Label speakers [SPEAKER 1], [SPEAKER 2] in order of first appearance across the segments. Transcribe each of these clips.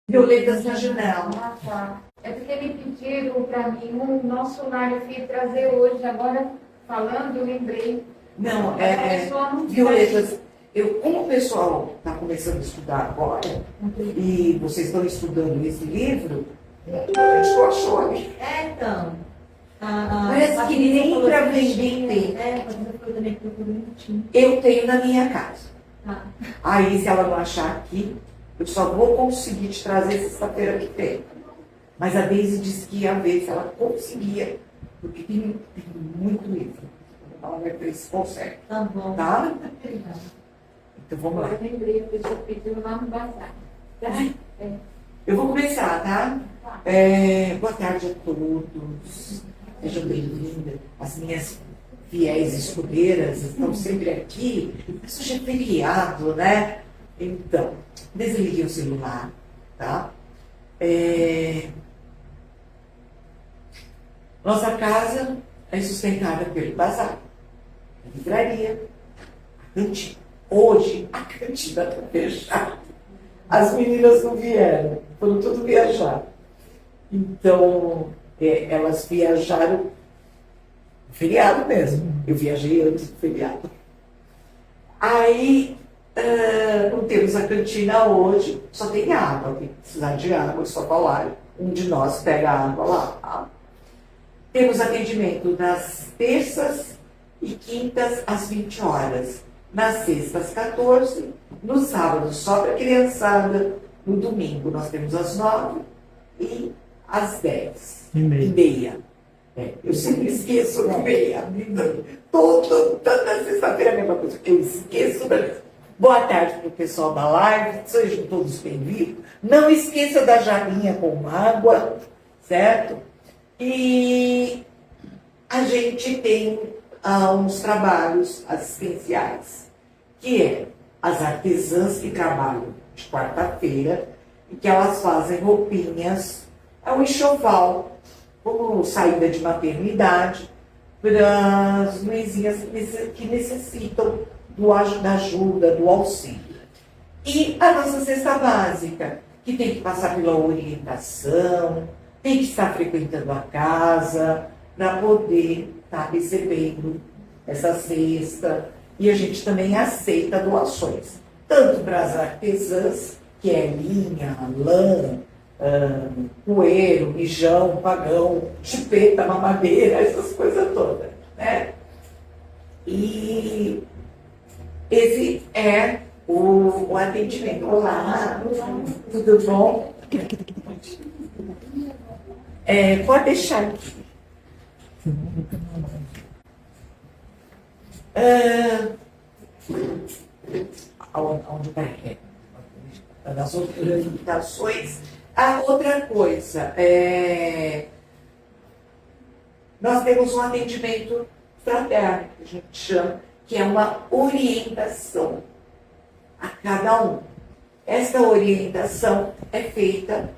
[SPEAKER 1] violetas na janela.
[SPEAKER 2] Ah, tá. É porque me pediram para mim um nosso lar, eu fui trazer hoje, agora falando, eu lembrei.
[SPEAKER 1] Não,
[SPEAKER 2] Mas a pessoa não
[SPEAKER 1] violetas. Como o pessoal está começando a estudar agora, e vocês estão estudando esse livro, a gente achou ali.
[SPEAKER 3] Então.
[SPEAKER 1] Parece que nem para vender tem.
[SPEAKER 3] Eu também procuro bonitinho.
[SPEAKER 1] Eu tenho na minha casa.
[SPEAKER 3] Tá.
[SPEAKER 1] Aí, se ela não achar aqui, eu só vou conseguir te trazer sexta-feira que vem. Mas a Deise disse que ia ver se ela conseguia, porque tem muito livro. Ela vai ver se consegue.
[SPEAKER 3] Tá bom.
[SPEAKER 1] Tá? Então vamos lá.
[SPEAKER 2] Eu lembrei, a pessoa pediu lá no bazar.
[SPEAKER 1] Eu vou começar, tá? Boa tarde a todos. Sejam bem-vindos. As minhas fiéis escudeiras estão sempre aqui. Mas hoje é feriado, né? Então, desliguei o celular, tá? Nossa casa é sustentada pelo bazar, a livraria, a cantina. Hoje, a cantina está fechada. As meninas não vieram, foram tudo viajar. Então, elas viajaram no feriado mesmo. Eu viajei antes do feriado. Aí, não temos a cantina hoje, só tem água. Quem precisar de água, é só falar. Um de nós pega a água lá. Tá? Temos atendimento nas terças e quintas às 20 horas. Nas sextas, 14. No sábado, só para criançada. No domingo, nós temos às 9 e às 10 e meia. Eu sempre esqueço da meia. Toda sexta-feira é a mesma coisa. Eu esqueço da... Boa tarde para o pessoal da live. Sejam todos bem-vindos. Não esqueça da jarrinha com água, certo? E a gente tem uns trabalhos assistenciais, que é as artesãs que trabalham de quarta-feira e que elas fazem roupinhas, é um enxoval, como saída de maternidade, para as mãezinhas que necessitam da ajuda, do auxílio. E a nossa cesta básica, que tem que passar pela orientação, tem que estar frequentando a casa para poder estar recebendo essa cesta. E a gente também aceita doações, tanto para as artesãs, que é linha, lã, poeiro, mijão, pagão, chupeta, mamadeira, essas coisas todas, né? E esse é o atendimento. Olá, tudo bom? Pode deixar aqui. Onde vai? Das orientações. A outra coisa, nós temos um atendimento fraterno, que a gente chama, que é uma orientação a cada um. Essa orientação é feita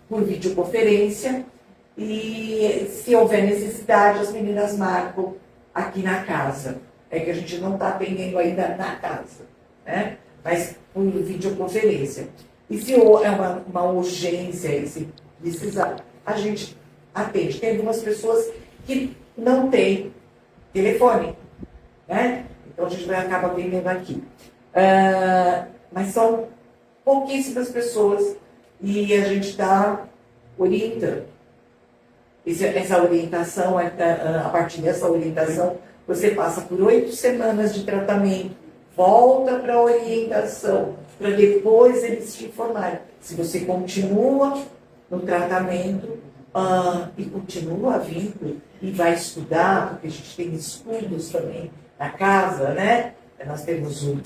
[SPEAKER 1] por videoconferência e, se houver necessidade, as meninas marcam aqui na casa. É que a gente não está atendendo ainda na casa, né? Mas por videoconferência. E se é uma urgência, e se precisar, a gente atende. Tem algumas pessoas que não têm telefone, né? Então a gente vai acabar atendendo aqui. Mas são pouquíssimas pessoas e a gente está orientando. Essa orientação, a partir dessa orientação, você passa por 8 semanas de tratamento, volta para a orientação, para depois eles te informarem se você continua no tratamento e continua vindo e vai estudar, porque a gente tem estudos também na casa, né? Nós temos o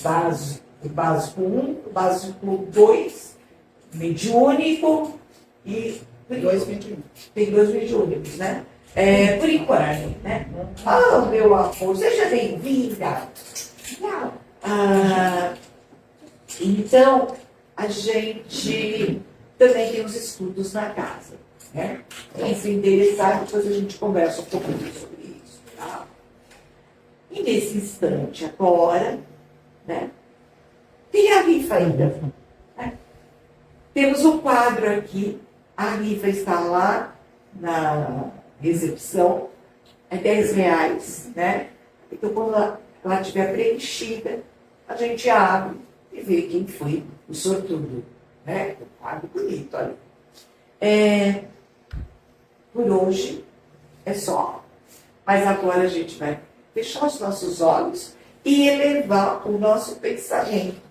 [SPEAKER 1] básico 1, o básico 2, mediúnico e... Tem 2 mediúnicos, né? Por enquanto, né? Meu amor, seja bem-vinda. Então, a gente também tem os estudos na casa, né? Quem se interessar, depois a gente conversa um pouquinho sobre isso, tá? E nesse instante agora, né? Tem a rifa ainda, né? Temos um quadro aqui, a rifa está lá na recepção, é R$ 10, né? Então, quando ela estiver preenchida, a gente abre e vê quem foi o sortudo, né? Um quadro bonito, olha. Por hoje é só. Mas agora a gente vai fechar os nossos olhos e elevar o nosso pensamento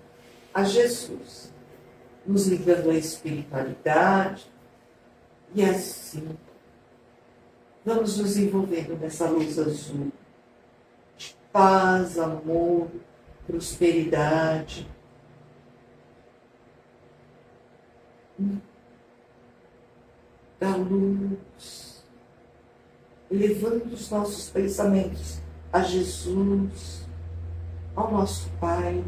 [SPEAKER 1] a Jesus, nos ligando à espiritualidade, e assim vamos nos envolvendo nessa luz azul de paz, amor, prosperidade. Da luz, elevando os nossos pensamentos a Jesus, ao nosso Pai,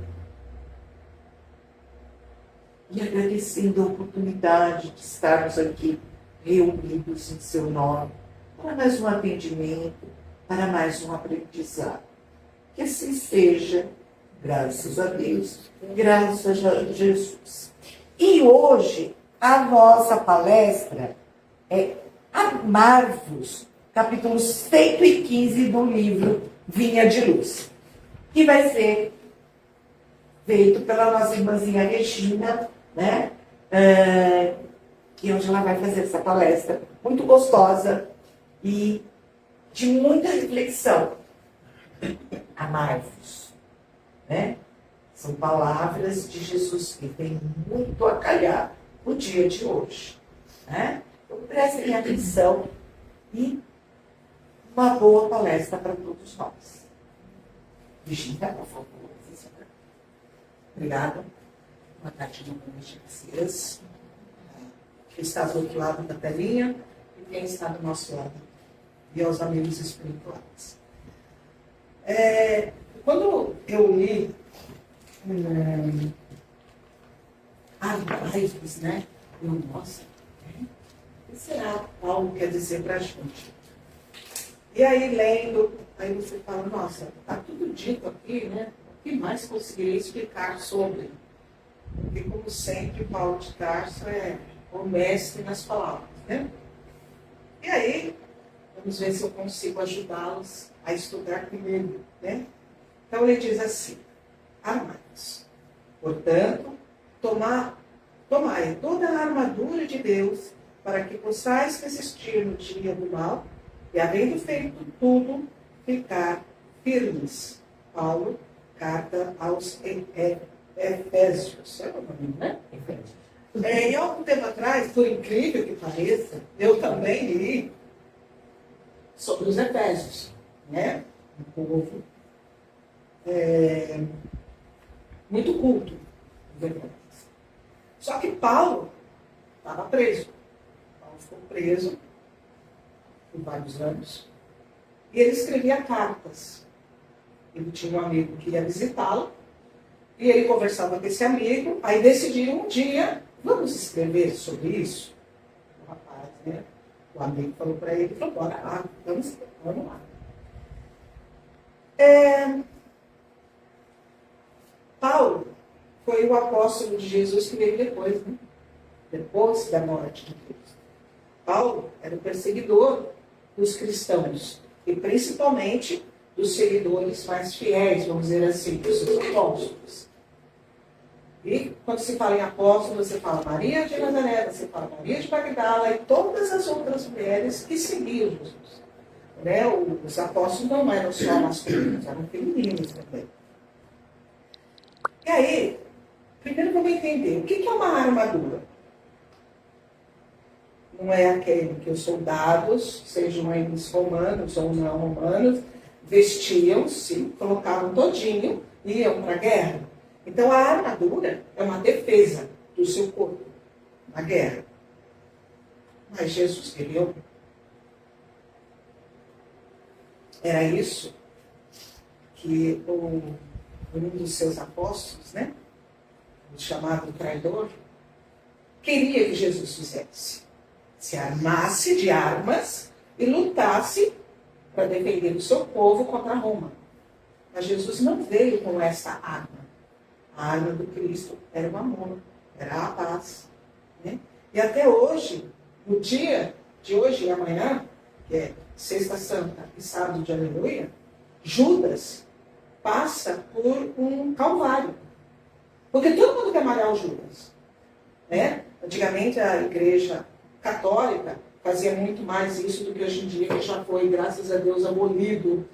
[SPEAKER 1] e agradecendo a oportunidade de estarmos aqui reunidos em seu nome, para mais um atendimento, para mais um aprendizado. Que assim seja, graças a Deus, graças a Jesus. E hoje, a nossa palestra é Amar-vos, capítulo 115 do livro Vinha de Luz, que vai ser feito pela nossa irmãzinha Regina, né? Que hoje ela vai fazer essa palestra muito gostosa e de muita reflexão. Amar-vos, né? São palavras de Jesus que vêm muito a calhar no dia de hoje, né? Então prestem atenção e uma boa palestra para todos nós. Virginia, por favor.
[SPEAKER 4] Obrigada. Boa tarde, boa noite a vocês. Quem está do outro lado da telinha e quem está do nosso lado. E aos amigos espirituais. Quando eu li Amar-vos, né? Nossa, o que será Paulo quer dizer para a gente? E aí, lendo, aí você fala, nossa, está tudo dito aqui, né? O que mais conseguiria explicar sobre? Porque, como sempre, Paulo de Tarso é o mestre nas palavras, né? E aí, vamos ver se eu consigo ajudá-los a estudar comigo, né? Então, ele diz assim, amados, portanto, tomai toda a armadura de Deus para que possais resistir no dia do mal e, havendo feito tudo, ficar firmes. Paulo, carta aos Efésios. É o nome, né? E algum tempo atrás, por incrível que pareça, eu também li sobre os Efésios, né? Um povo muito culto. Só que Paulo estava preso. Paulo ficou preso por vários anos. E ele escrevia cartas. Ele tinha um amigo que ia visitá-lo. E ele conversava com esse amigo. Aí decidiram um dia, vamos escrever sobre isso? O rapaz, né? O amigo falou para ele, falou, bora lá, vamos lá. Paulo foi o apóstolo de Jesus que veio depois, né? Depois da morte de Cristo. Paulo era o perseguidor dos cristãos e principalmente dos seguidores mais fiéis, vamos dizer assim, dos seus apóstolos. E quando se fala em apóstolo, você fala Maria de Nazaré, você fala Maria de Magdala e todas as outras mulheres que seguiam Jesus. Né? Os apóstolos não eram só masculinos, eram femininos também. E aí, primeiro vamos entender, o que é uma armadura? Não é aquele que os soldados, sejam eles romanos ou não romanos, vestiam-se, colocavam todinho e iam para a guerra. Então a armadura é uma defesa do seu corpo na guerra. Mas Jesus guerreou. Era isso que um dos seus apóstolos, né, o chamado traidor, queria que Jesus fizesse. Se armasse de armas e lutasse para defender o seu povo contra Roma. Mas Jesus não veio com essa arma. A arma do Cristo era o amor, era a paz, Né? E até hoje, no dia de hoje e amanhã, que é Sexta Santa e Sábado de Aleluia, Judas passa por um calvário. Porque todo mundo quer malhar o Judas. Né? Antigamente a igreja católica fazia muito mais isso do que hoje em dia, que já foi, graças a Deus, abolido.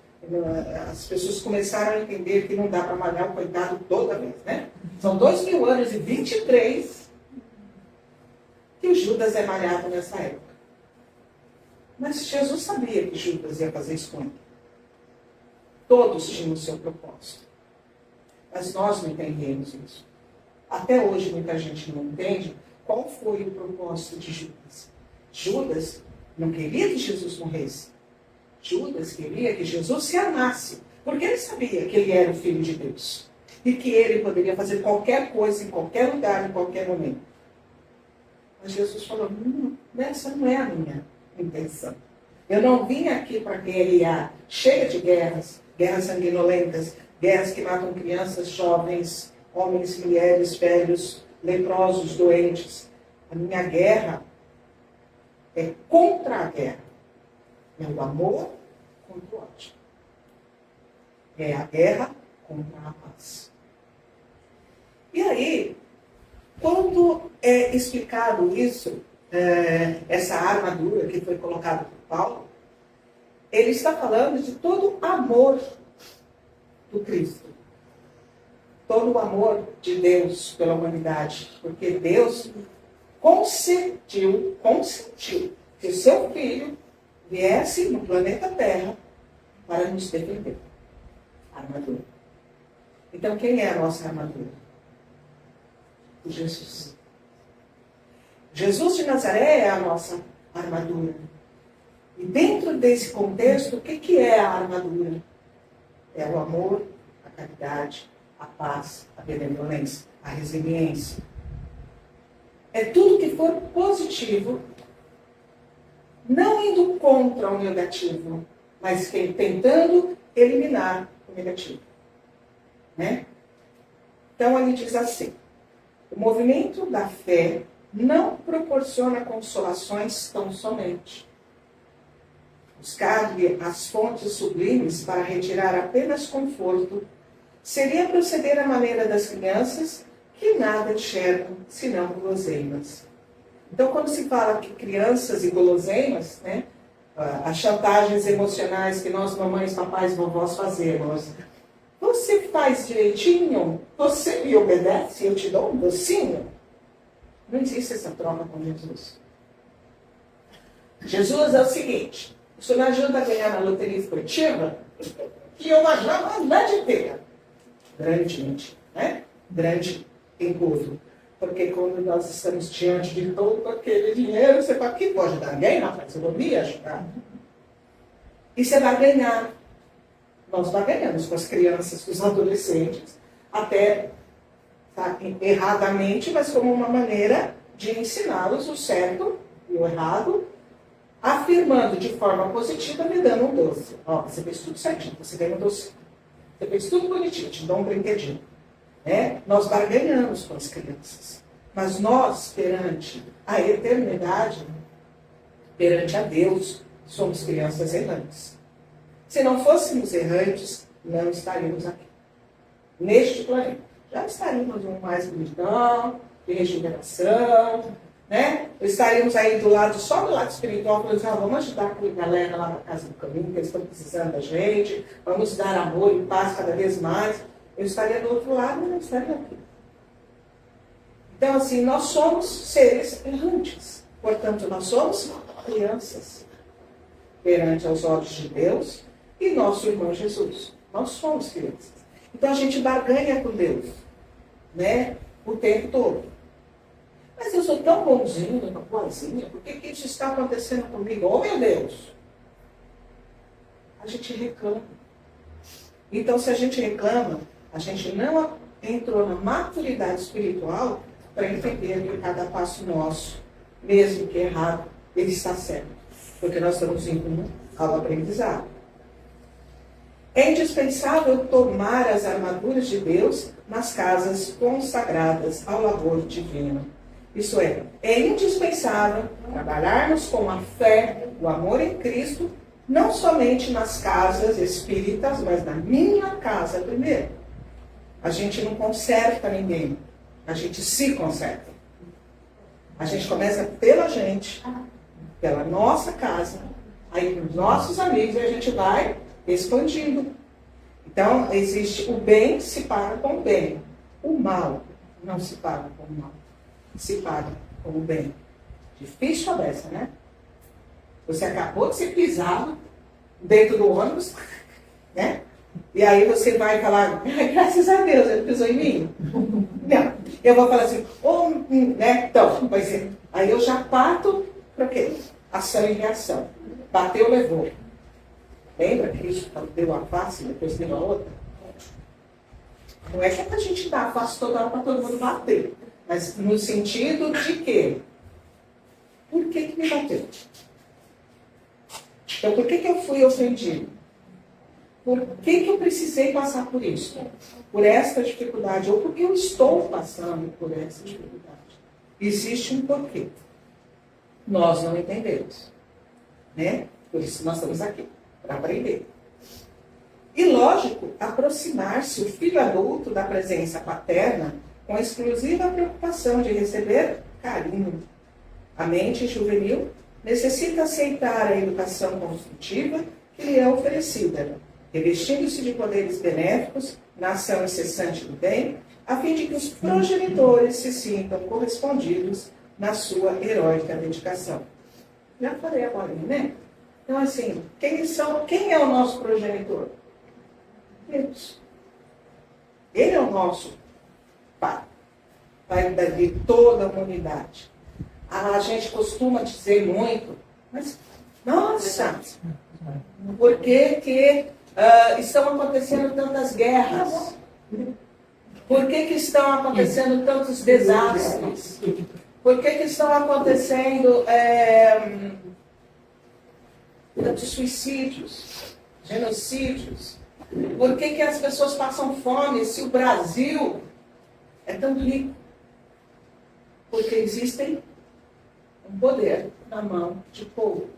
[SPEAKER 4] As pessoas começaram a entender que não dá para malhar o coitado toda vez. Né? São 2000 anos e 23 que o Judas é malhado nessa época. Mas Jesus sabia que Judas ia fazer isso com ele. Todos tinham o seu propósito. Mas nós não entendemos isso. Até hoje muita gente não entende qual foi o propósito de Judas. Judas não queria que Jesus morresse. Judas queria que Jesus se amasse. Porque ele sabia que ele era o Filho de Deus. E que ele poderia fazer qualquer coisa, em qualquer lugar, em qualquer momento. Mas Jesus falou, essa não é a minha intenção. Eu não vim aqui para guerrear. Chega de guerras, guerras sanguinolentas, guerras que matam crianças, jovens, homens, mulheres, velhos, leprosos, doentes. A minha guerra é contra a guerra. É o amor contra o ódio. É a guerra contra a paz. E aí, quando é explicado isso, essa armadura que foi colocada por Paulo, ele está falando de todo o amor do Cristo. Todo o amor de Deus pela humanidade. Porque Deus consentiu que o seu Filho viesse no planeta Terra para nos defender. Armadura. Então, quem é a nossa armadura? Jesus. Jesus de Nazaré é a nossa armadura. E dentro desse contexto, o que é a armadura? É o amor, a caridade, a paz, a benevolência, a resiliência. É tudo que for positivo, não indo contra o negativo, mas tentando eliminar o negativo. Né? Então, ele diz assim, o movimento da fé não proporciona consolações tão somente. Buscar-lhe as fontes sublimes para retirar apenas conforto seria proceder à maneira das crianças que nada enxergam senão guloseimas. Então, quando se fala que crianças e guloseimas, né, as chantagens emocionais que nós, mamães, papais, vovós fazemos, você faz direitinho? Você me obedece? Eu te dou um docinho? Não existe essa troca com Jesus. Jesus é o seguinte, o senhor me ajuda a ganhar na loteria esportiva e eu vou ajudar a cidade inteira. Grandemente, né? Grande engodo. Porque quando nós estamos diante de todo aquele dinheiro, você fala, que pode dar alguém, rapaz? Eu vou me ajudar. E você vai ganhar. Nós ganhamos com as crianças, com os adolescentes, até tá, erradamente, mas como uma maneira de ensiná-los o certo e o errado, afirmando de forma positiva, me dando um doce. Ó, você fez tudo certinho, você ganha um doce. Você fez tudo bonitinho, te dá um brinquedinho. Né? Nós barganhamos com as crianças. Mas nós, perante a eternidade, perante a Deus, somos crianças errantes. Se não fôssemos errantes, não estaríamos aqui. Neste planeta. Já estaríamos um mais bonitão, de regeneração, né? Estaríamos aí do lado, só do lado espiritual, falando assim, vamos ajudar a galera lá na Casa do Caminho, que eles estão precisando da gente, vamos dar amor e paz cada vez mais. Eu estaria do outro lado e não estaria aqui. Então, assim, nós somos seres errantes. Portanto, nós somos crianças perante aos olhos de Deus e nosso irmão Jesus. Nós somos crianças. Então, a gente barganha com Deus, né? O tempo todo. Mas eu sou tão bonzinho, tão boazinha, por que isso está acontecendo comigo? Oh, meu Deus! A gente reclama. Então, se a gente reclama, a gente não entrou na maturidade espiritual para entender que cada passo nosso, mesmo que errado, ele está certo. Porque nós estamos indo ao aprendizado. É indispensável tomar as armaduras de Deus nas casas consagradas ao labor divino. Isso é indispensável trabalharmos com a fé, o amor em Cristo, não somente nas casas espíritas, mas na minha casa primeiro. A gente não conserta ninguém, a gente se conserta. A gente começa pela gente, pela nossa casa, aí pelos nossos amigos, e a gente vai expandindo. Então, existe o bem se paga com o bem. O mal não se paga com o mal. Se paga com o bem. Difícil a beça, né? Você acabou de ser pisado dentro do ônibus, né? E aí você vai falar, graças a Deus, ele pisou em mim. Não. Eu vou falar assim, né? Então, vai ser. Aí eu já parto para quê? Ação e reação. Bateu, levou. Lembra que Cristo deu a face, depois deu a outra? Não é que é pra gente dar a face toda hora para todo mundo bater. Mas no sentido de quê? Por que me bateu? Então, por que eu fui ofendido? Por que eu precisei passar por isso? Por esta dificuldade? Ou porque eu estou passando por essa dificuldade? Existe um porquê. Nós não entendemos. Né? Por isso nós estamos aqui, para aprender. E, lógico, aproximar-se o filho adulto da presença paterna com a exclusiva preocupação de receber carinho. A mente juvenil necessita aceitar a educação construtiva que lhe é oferecida, revestindo-se de poderes benéficos na ação incessante do bem, a fim de que os progenitores se sintam correspondidos na sua heróica dedicação. Já falei agora, né? Então, assim, quem é o nosso progenitor? Deus. Ele é o nosso Pai. Pai de toda a humanidade. A gente costuma dizer muito, mas, nossa, por que estão acontecendo tantas guerras? Por que estão acontecendo tantos desastres? Por que estão acontecendo tantos suicídios, genocídios? Por que as pessoas passam fome se o Brasil é tão rico? Porque existem um poder na mão de poucos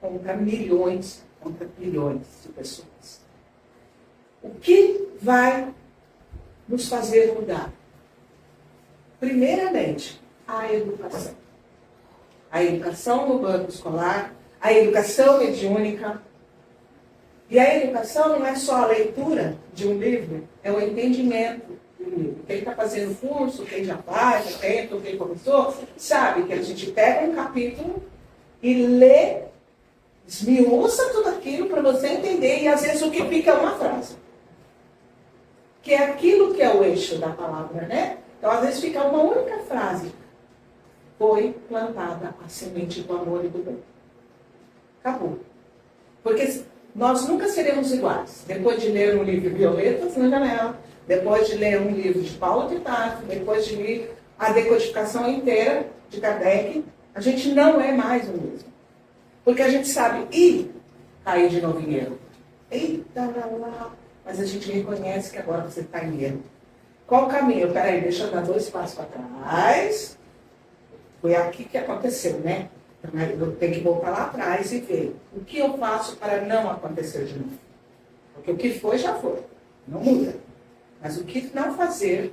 [SPEAKER 4] contra milhões, contra bilhões de pessoas. O que vai nos fazer mudar? Primeiramente, a educação. A educação no banco escolar, a educação mediúnica. E a educação não é só a leitura de um livro, é o entendimento do livro. Quem está fazendo curso, quem já faz, já tenta, quem começou, sabe que a gente pega um capítulo e lê, esmiuça tudo aquilo para você entender, e às vezes o que fica é uma frase. Que é aquilo que é o eixo da palavra, né? Então, às vezes fica uma única frase. Foi plantada a semente do amor e do bem. Acabou. Porque nós nunca seremos iguais. Depois de ler um livro de Violetas na Janela, depois de ler um livro de Paulo de Tarso, depois de ler a decodificação inteira de Kardec, a gente não é mais o mesmo. Porque a gente sabe cair de novo em erro. Eita, lá. Mas a gente reconhece que agora você está em erro. Qual o caminho? Peraí, deixa eu dar 2 passos para trás. Foi aqui que aconteceu, né? Eu tenho que voltar lá atrás e ver o que eu faço para não acontecer de novo. Porque o que foi, já foi. Não muda. Mas o que não fazer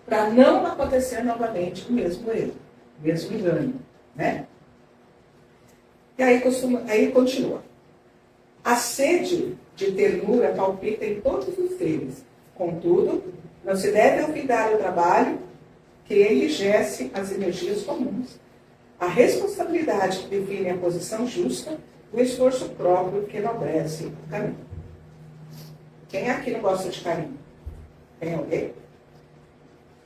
[SPEAKER 4] para não acontecer novamente o mesmo erro, o mesmo engano, né? E aí continua. A sede de ternura palpita em todos os seres. Contudo, não se deve olvidar o trabalho que enrijece as energias comuns. A responsabilidade que define a posição justa, o esforço próprio que enobrece o caminho. Quem aqui não gosta de carinho? Tem alguém?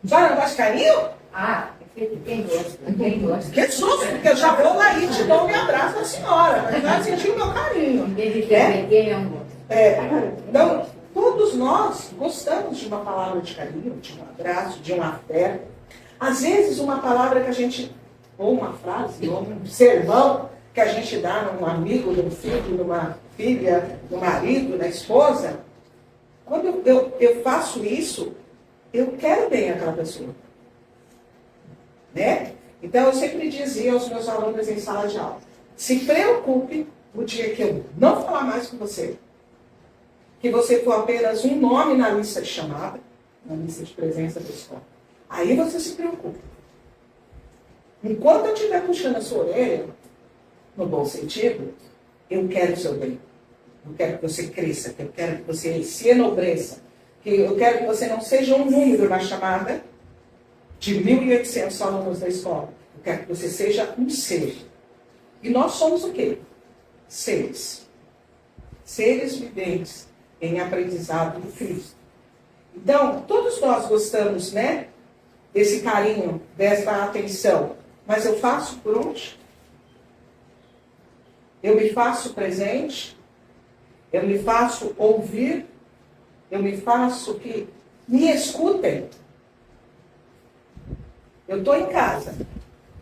[SPEAKER 4] Já não gosta de carinho?
[SPEAKER 2] Quem gosta? Quem gosta?
[SPEAKER 4] Que susto, porque eu já vou lá e te dou um abraço da senhora. Mas já sentiu o meu carinho.
[SPEAKER 2] Quem não gosta?
[SPEAKER 4] Então, todos nós gostamos de uma palavra de carinho, de um abraço, de um afeto. Às vezes, uma palavra que a gente, ou uma frase, ou um sermão que a gente dá num amigo, num filho, numa filha, no marido, na esposa. Quando eu faço isso, eu quero bem aquela pessoa. né? Então, eu sempre dizia aos meus alunos em sala de aula, se preocupe o dia que eu não falar mais com você, que você for apenas um nome na lista de chamada, na lista de presença da escola. Aí você se preocupa. Enquanto eu estiver puxando a sua orelha, no bom sentido, eu quero o seu bem. Eu quero que você cresça, eu quero que você se enobreça, que eu quero que você não seja um número na chamada de 1.800 alunos da escola. Eu quero que você seja um ser. E nós somos o quê? Seres. Seres viventes em aprendizado do Cristo. Então, todos nós gostamos, né, desse carinho, dessa atenção. Mas eu faço por onde? Eu me faço presente? Eu me faço ouvir? Eu me faço que me escutem? Eu estou em casa.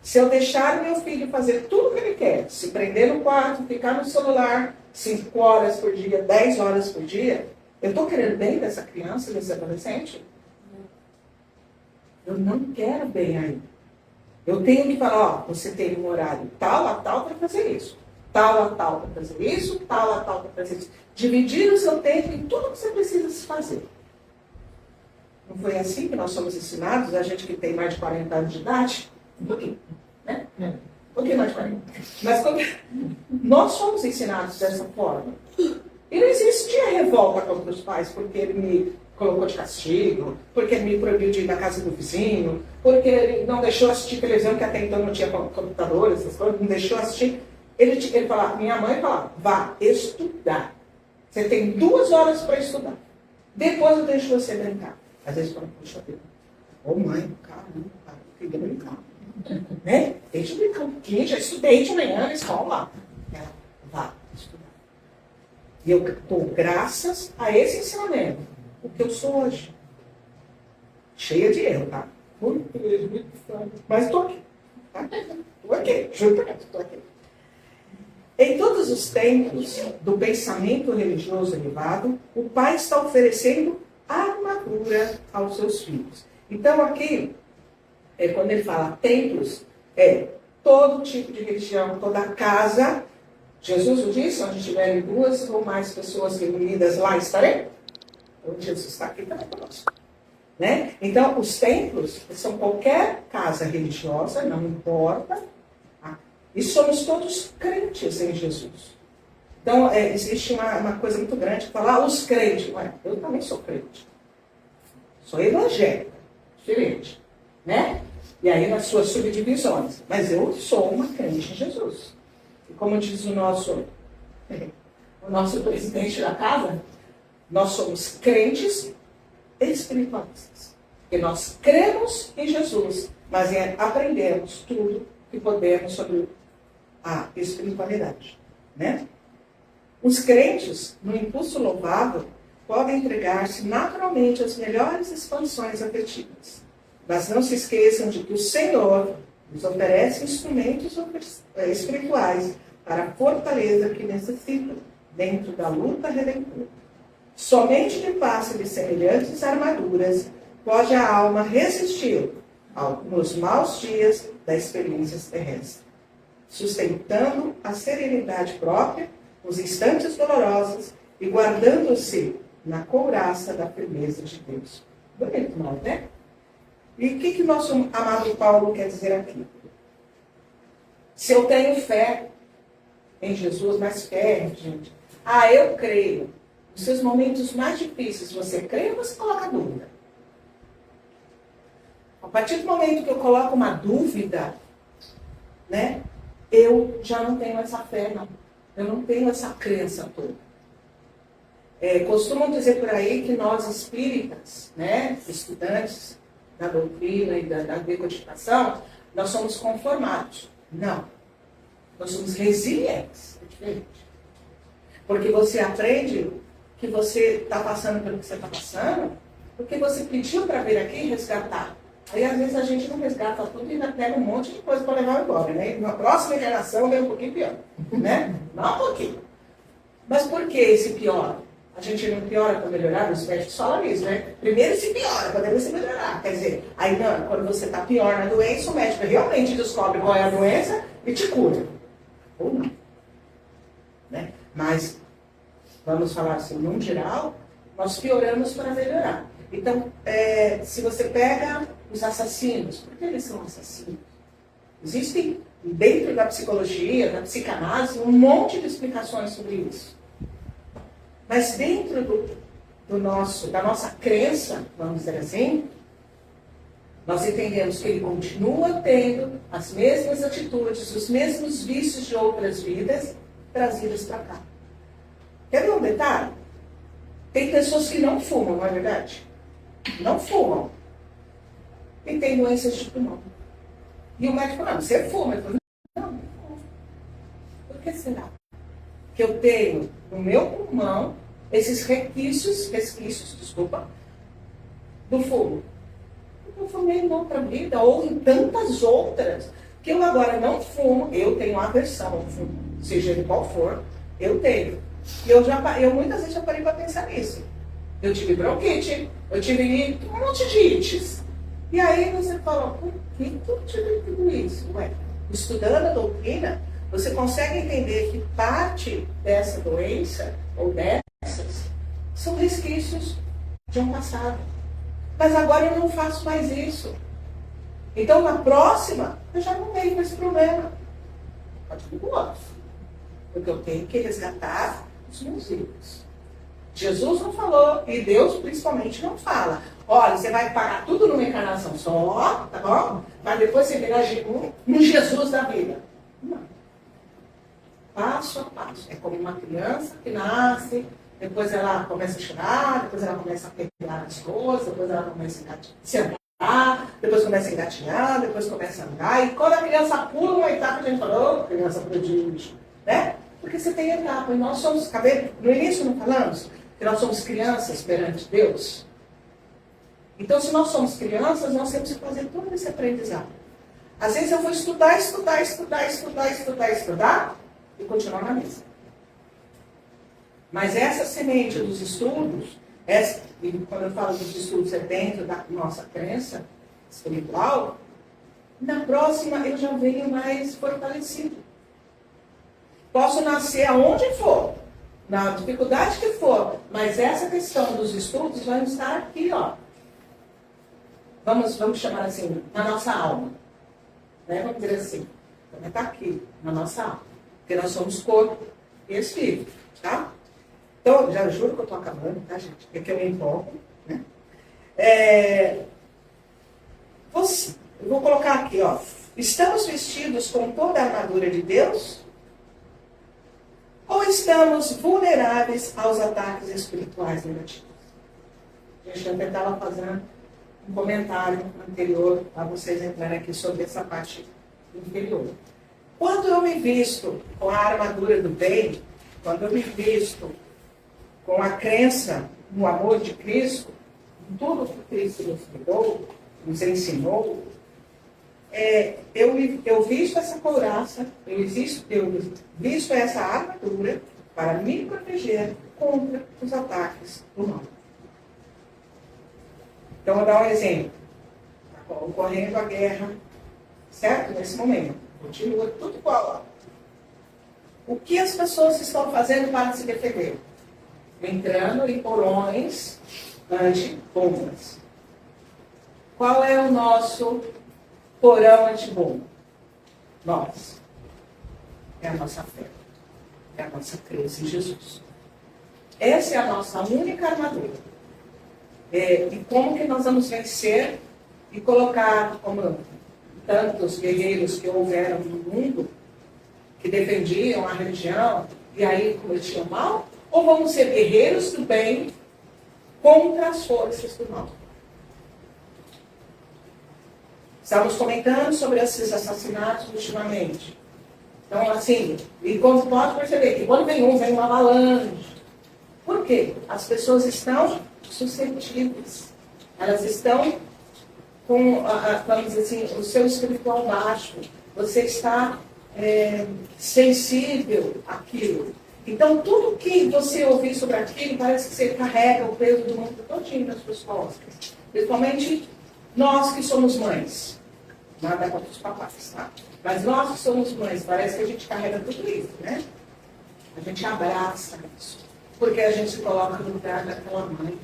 [SPEAKER 4] Se eu deixar meu filho fazer tudo o que ele quer, se prender no quarto, ficar no celular 5 horas por dia, 10 horas por dia, eu estou querendo bem dessa criança, desse adolescente? Eu não quero bem aí. Eu tenho que falar, ó, você tem um horário tal a tal para fazer isso. Tal a tal para fazer isso, tal a tal para fazer isso. Dividir o seu tempo em tudo que você precisa se fazer. Não foi assim que nós somos ensinados, a gente que tem mais de 40 anos de idade? Um pouquinho, né? Um pouquinho mais de 40. Mas nós somos ensinados dessa forma. E não existia revolta contra os pais porque ele me colocou de castigo, porque ele me proibiu de ir na casa do vizinho, porque ele não deixou assistir televisão, que até então não tinha computador, essas coisas, não deixou assistir. Ele falava, minha mãe falava, vá estudar. Você tem 2 horas para estudar. Depois eu deixo você brincar. Às vezes quando puxa a vida. Ô mãe, caramba, eu queria brincar. Né? Deixa eu brincar um pouquinho, já estudei de manhã na escola. Ela, vá estudar. E eu dou graças a esse ensinamento, o que eu sou hoje. Cheia de erro, tá? Mas estou aqui. Tá? Estou aqui, juro por Deus, estou aqui. Em todos os tempos do pensamento religioso elevado, o pai está oferecendo armadura aos seus filhos. Então aqui, quando ele fala templos, todo tipo de religião, toda casa. Jesus o disse, onde tiverem 2 ou mais pessoas reunidas, lá estarei. Então Jesus está aqui também conosco. Né? Então, os templos são qualquer casa religiosa, não importa. E somos todos crentes em Jesus. Então, existe uma coisa muito grande que fala, os crentes. Ué, eu também sou crente. Sou evangélica, diferente. Né? E aí nas suas subdivisões. Mas eu sou uma crente em Jesus. E como diz o nosso presidente da casa, nós somos crentes espiritualistas. Porque nós cremos em Jesus, mas aprendemos tudo que podemos sobre a espiritualidade. Né? Os crentes, no impulso louvável, podem entregar-se naturalmente às melhores expansões afetivas. Mas não se esqueçam de que o Senhor nos oferece instrumentos espirituais para a fortaleza que necessitam dentro da luta redentora. Somente de face de semelhantes armaduras pode a alma resistir nos maus dias da experiência terrestre, sustentando a serenidade própria nos instantes dolorosos e guardando-se na couraça da firmeza de Deus. Bonito, não é? E o que nosso amado Paulo quer dizer aqui? Se eu tenho fé em Jesus, mas fé, gente. Eu creio. Nos seus momentos mais difíceis, você crê ou você coloca dúvida? A partir do momento que eu coloco uma dúvida, né, eu já não tenho essa fé, não. Eu não tenho essa crença toda. Costumam dizer por aí que nós espíritas, né, estudantes da doutrina e da decodificação, nós somos conformados. Não. Nós somos resilientes. É diferente. Porque você aprende que você está passando pelo que você está passando, porque você pediu para vir aqui resgatar. Aí, às vezes, a gente não resgata tudo e ainda pega um monte de coisa para levar embora, né? E na próxima geração vem um pouquinho pior, né? Não um pouquinho. Mas por que esse pior? A gente não piora para melhorar, os médicos falam isso, né? Primeiro se piora, para depois se melhorar. Quer dizer, aí não, quando você está pior na doença, o médico realmente descobre qual é a doença e te cura. Ou não. Né? Mas, vamos falar assim, no geral, nós pioramos para melhorar. Então, se você pega os assassinos, por que eles são assassinos? Existem, dentro da psicologia, da psicanálise, um monte de explicações sobre isso. Mas dentro da nossa crença, vamos dizer assim, nós entendemos que ele continua tendo as mesmas atitudes, os mesmos vícios de outras vidas trazidas para cá. Quer ver um detalhe? Tem pessoas que não fumam, não é verdade? Não fumam. E tem doenças de pulmão. E o médico falou, você fuma? Eu falei, não fumo. Por que será? Que eu tenho no meu pulmão esses resquícios, do fumo. Eu fumei em outra vida, ou em tantas outras, que eu agora não fumo, eu tenho aversão ao fumo, seja ele qual for, eu tenho. E eu muitas vezes já parei para pensar nisso. Eu tive bronquite, eu tive um monte de ites. E aí você fala, por que eu tive tudo isso? Ué, estudando a doutrina, você consegue entender que parte dessa doença, ou dessas, são resquícios de um passado. Mas agora eu não faço mais isso. Então, na próxima, eu já não tenho esse problema. Pode ir pro outro. Porque eu tenho que resgatar os meus erros. Jesus não falou, e Deus principalmente não fala. Olha, você vai pagar tudo numa encarnação só, tá bom? Mas depois você virá no Jesus da vida. Não. Passo a passo. É como uma criança que nasce, depois ela começa a chorar, depois ela começa a pegar as coisas, depois ela começa a se andar, depois começa a engatinhar, depois começa a andar. E quando a criança pula uma etapa, a gente fala, oh, criança prodígio, né? Porque você tem etapa. E nós somos, no início não falamos que nós somos crianças perante Deus? Então, se nós somos crianças, nós temos que fazer todo esse aprendizado. Às vezes eu vou estudar e continuar na mesa. Mas essa semente dos estudos, e quando eu falo dos estudos é dentro da nossa crença espiritual, na próxima eu já venho mais fortalecido. Posso nascer aonde for, na dificuldade que for, mas essa questão dos estudos vai estar aqui, ó. Vamos chamar assim, na nossa alma. Né? Vamos dizer assim, vai estar aqui, na nossa alma. Porque nós somos corpo e espírito, tá? Então, já juro que eu estou acabando, tá, gente? É que eu me empolgo, né? Eu vou colocar aqui, ó. Estamos vestidos com toda a armadura de Deus? Ou estamos vulneráveis aos ataques espirituais negativos? A gente até estava fazendo um comentário anterior para vocês entrarem aqui sobre essa parte inferior. Quando eu me visto com a armadura do bem, quando eu me visto com a crença no amor de Cristo, em tudo que Cristo nos deu, nos ensinou, eu visto essa couraça, eu visto essa armadura para me proteger contra os ataques do mal. Então, vou dar um exemplo. Ocorrendo a guerra, certo? Nesse momento. Continua tudo igual. O que as pessoas estão fazendo para se defender? Entrando em porões anti-bombas. Qual é o nosso porão anti-bomba? Nós. É a nossa fé. É a nossa crença em Jesus. Essa é a nossa única armadura. E como que nós vamos vencer e colocar, como tantos guerreiros que houveram no mundo, que defendiam a religião e aí cometiam mal? Ou vamos ser guerreiros do bem contra as forças do mal? Estamos comentando sobre esses assassinatos ultimamente. Então, assim, e como pode perceber que quando vem uma avalanche. Por quê? As pessoas estão suscetíveis. Elas estão com, vamos dizer assim, o seu espiritual baixo. Você está sensível àquilo. Então, tudo que você ouvir sobre aquilo, parece que você carrega o peso do mundo todinho nas suas costas. Principalmente nós que somos mães. Nada contra os papais, tá? Mas nós que somos mães, parece que a gente carrega tudo isso, né? A gente abraça isso. Porque a gente se coloca no lugar daquela mãe.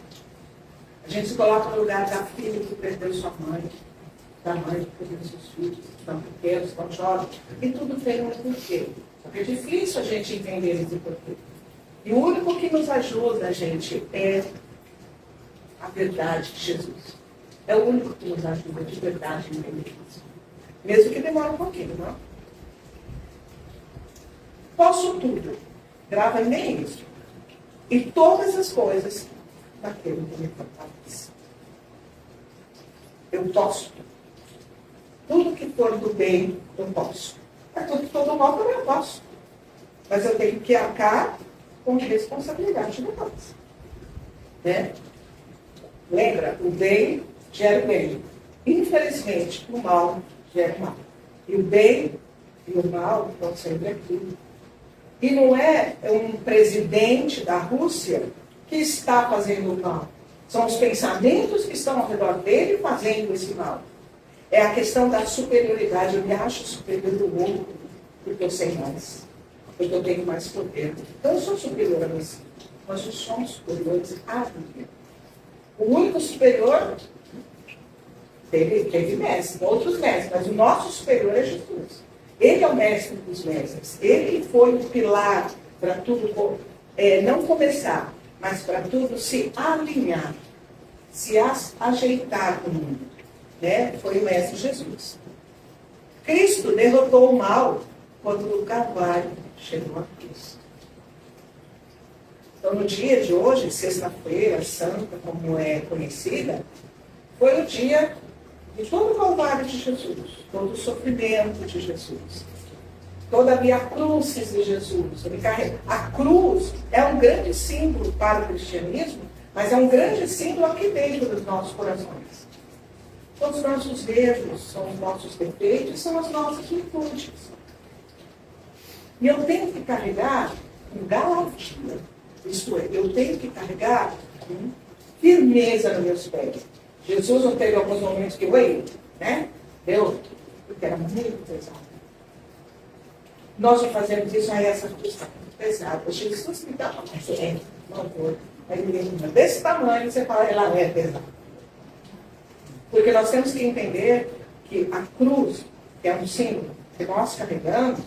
[SPEAKER 4] A gente se coloca no lugar da filha que perdeu sua mãe, da mãe que perdeu seus filhos, que estão pequenos, estão jovens. E tudo tem um porquê. Porque é difícil a gente entender esse porquê. E o único que nos ajuda, gente, é a verdade de Jesus. É o único que nos ajuda de verdade a entender isso. Mesmo que demore um pouquinho, não? Posso tudo. Grava nem isso. E todas as coisas daquele que me fortalece. Eu posso tudo. Tudo que for do bem, eu posso. Mas tudo que for do mal, também eu posso. Mas eu tenho que arcar com responsabilidade depois. Né? Lembra? O bem gera o bem. Infelizmente, o mal gera o mal. E o bem e o mal estão sempre aqui. E não é um presidente da Rússia que está fazendo o mal. São os pensamentos que estão ao redor dele fazendo esse mal. É a questão da superioridade. Eu me acho superior do outro porque eu sei mais. Porque eu tenho mais poder. Então eu sou superior a você. Nós não somos superiores a ninguém. O único superior teve mestre, outros mestres, mas o nosso superior é Jesus. Ele é o mestre dos mestres. Ele foi o pilar para tudo, não começar, mas para tudo se alinhar, se ajeitar no mundo. Né? Foi o mestre Jesus. Cristo derrotou o mal quando o Calvário chegou a Cristo. Então, no dia de hoje, sexta-feira santa, como é conhecida, foi o dia de todo o Calvário de Jesus, todo o sofrimento de Jesus, toda a via crucis de Jesus. A cruz é um grande símbolo para o cristianismo, mas é um grande símbolo aqui dentro dos nossos corações. São os nossos erros, são os nossos defeitos, são as nossas virtudes. E eu tenho que carregar com garantia. Isto é, eu tenho que carregar com firmeza nos meus pés. Jesus não teve alguns momentos que eu errei, né? Porque era muito pesado. Nós não fazemos isso, aí essa cruz está muito pesada. Jesus me dá uma leve, não vou. Aí ele desse tamanho, você fala, ela é pesada. Porque nós temos que entender que a cruz, que é um símbolo que nós carregamos,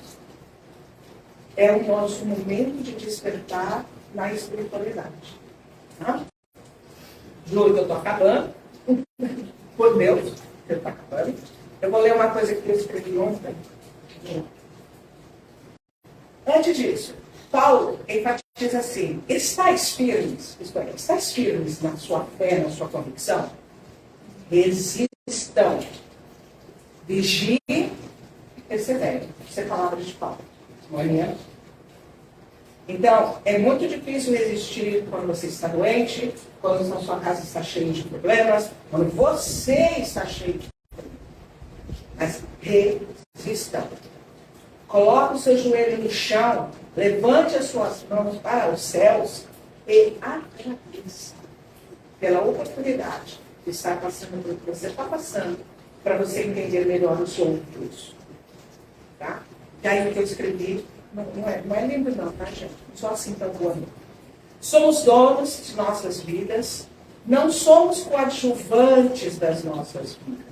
[SPEAKER 4] é o nosso momento de despertar na espiritualidade. Tá? Juro que eu estou acabando. Por Deus, eu estou acabando. Eu vou ler uma coisa que eu escrevi ontem. Antes disso, Paulo enfatiza assim: estáis firmes, isto é, estáis firmes na sua fé, na sua convicção? Resistam, vigiem e perseverem. Isso é palavra de Paulo. Amanhã. Então, é muito difícil resistir quando você está doente, quando a sua casa está cheia de problemas, quando você está cheio de problemas. Mas resistam. Coloque o seu joelho no chão, levante as suas mãos para os céus e agradeça pela oportunidade de estar passando pelo que você está passando, para você entender melhor o seu fluxo. Tá? E aí o que eu escrevi, não é lindo não, tá, gente? Não sou assim tão boa não. Somos donos de nossas vidas, não somos coadjuvantes das nossas vidas.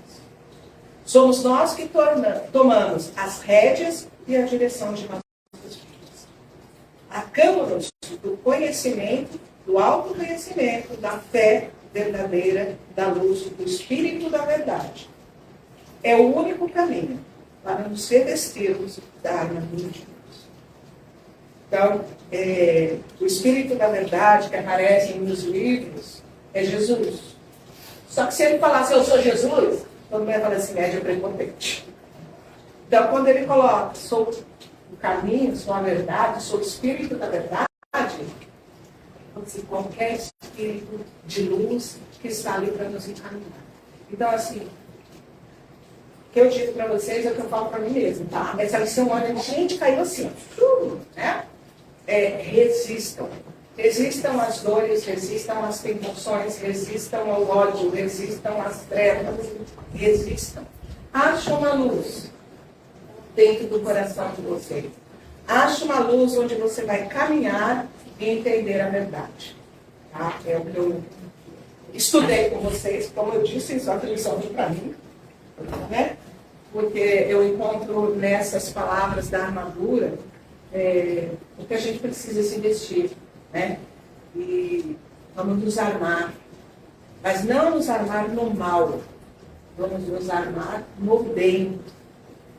[SPEAKER 4] Somos nós que tomamos as rédeas e a direção de nossas vidas. Acamos-nos do conhecimento, do autoconhecimento, da fé verdadeira, da luz, do Espírito da verdade. É o único caminho para nos revestirmos da armadura de Deus. Então, o Espírito da verdade que aparece nos livros é Jesus. Só que se ele falasse, eu sou Jesus, todo mundo ia falar assim, média prepotente. Então, quando ele coloca, sou o caminho, sou a verdade, sou o Espírito da verdade, qualquer espírito de luz que está ali para nos encaminhar. Então, assim, o que eu digo para vocês é o que eu falo para mim mesmo, tá? Essa lição, olha, gente, caiu assim, né? resistam. Resistam às dores, resistam às tentações, resistam ao ódio, resistam às trevas, resistam. Ache uma luz dentro do coração de vocês. Ache uma luz onde você vai caminhar e entender a verdade. Tá? É o que eu estudei com vocês, como eu disse, isso é uma lição para mim, né? Porque eu encontro nessas palavras da armadura o que a gente precisa se vestir, né? E vamos nos armar, mas não nos armar no mal, vamos nos armar no bem,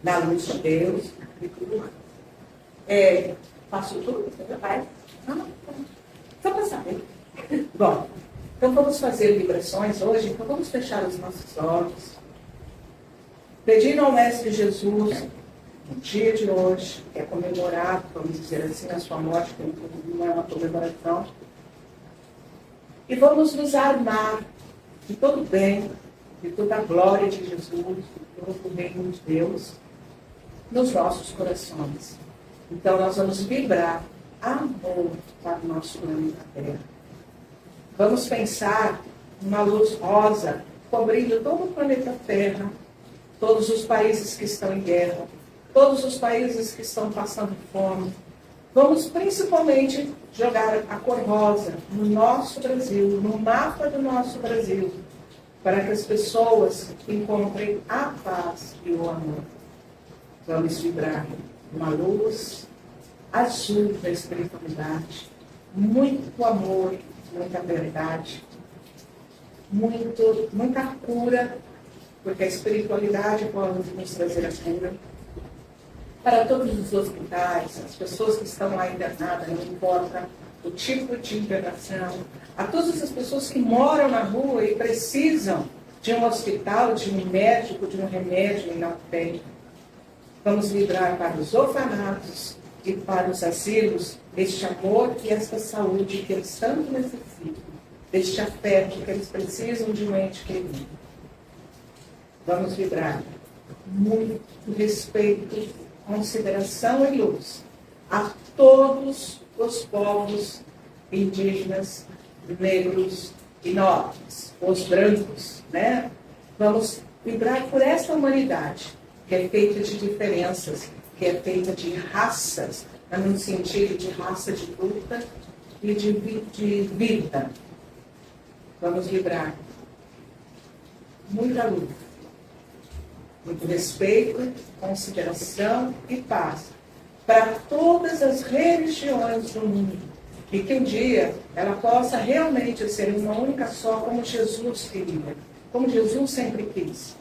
[SPEAKER 4] na luz de Deus e tudo mais. Faço tudo? Vai? Não. Só para saber. Bom, então vamos fazer vibrações hoje, então vamos fechar os nossos olhos. Pedindo ao Mestre Jesus, no dia de hoje, que é comemorado, vamos dizer assim, a sua morte, que não é uma comemoração, e vamos nos armar de todo o bem, de toda a glória de Jesus, de todo o reino de Deus, nos nossos corações. Então nós vamos vibrar amor para o nosso planeta Terra. Vamos pensar numa luz rosa cobrindo todo o planeta Terra, todos os países que estão em guerra, todos os países que estão passando fome. Vamos principalmente jogar a cor rosa no nosso Brasil, no mapa do nosso Brasil, para que as pessoas encontrem a paz e o amor. Vamos vibrar uma luz azul da espiritualidade, muito amor, muita verdade, muita cura, porque a espiritualidade pode nos trazer a cura. Para todos os hospitais, as pessoas que estão lá internadas, não importa o tipo de internação, a todas as pessoas que moram na rua e precisam de um hospital, de um médico, de um remédio e não tem. Vamos vibrar para os orfanatos e para os asilos este amor e esta saúde que eles tanto necessitam, deste afeto que eles precisam de um ente querido. Vamos vibrar muito respeito, consideração e luz a todos os povos indígenas, negros e nobres, os brancos, né? Vamos vibrar por esta humanidade, que é feita de diferenças, que é feita de raças, no sentido de raça de luta e de vida. Vamos vibrar muita luz, muito respeito, consideração e paz para todas as religiões do mundo. E que um dia ela possa realmente ser uma única só, como Jesus queria, como Jesus sempre quis.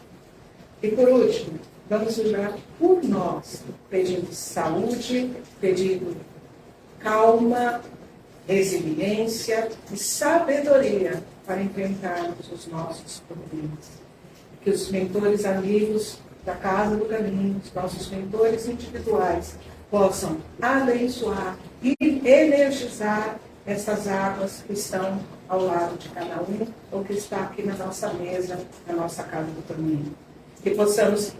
[SPEAKER 4] E por último, vamos orar por nós, pedindo saúde, pedindo calma, resiliência e sabedoria para enfrentarmos os nossos problemas. Que os mentores amigos da Casa do Caminho, os nossos mentores individuais, possam abençoar e energizar essas águas que estão ao lado de cada um, ou que está aqui na nossa mesa, na nossa Casa do Caminho. Que possamos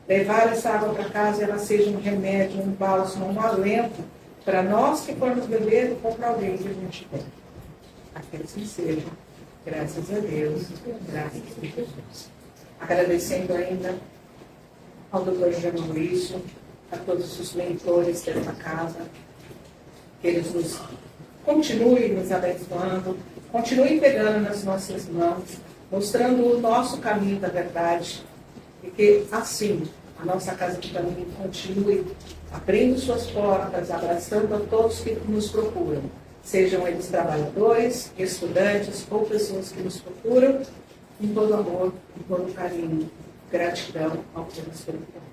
[SPEAKER 4] levar essa água para casa e ela seja um remédio, um bálsamo, um alento para nós que formos beber ou para alguém que a gente tem. Que assim seja. Graças a Deus. Graças a Jesus. Agradecendo ainda ao Dr. Jean Maurício, a todos os mentores dessa casa, que eles continuem nos abençoando, continuem pegando nas nossas mãos, mostrando o nosso caminho da verdade, e que assim a nossa Casa do Caminho continue abrindo suas portas, abraçando a todos que nos procuram, sejam eles trabalhadores, estudantes ou pessoas que nos procuram, com todo amor, com todo carinho, gratidão ao Deus Espírito.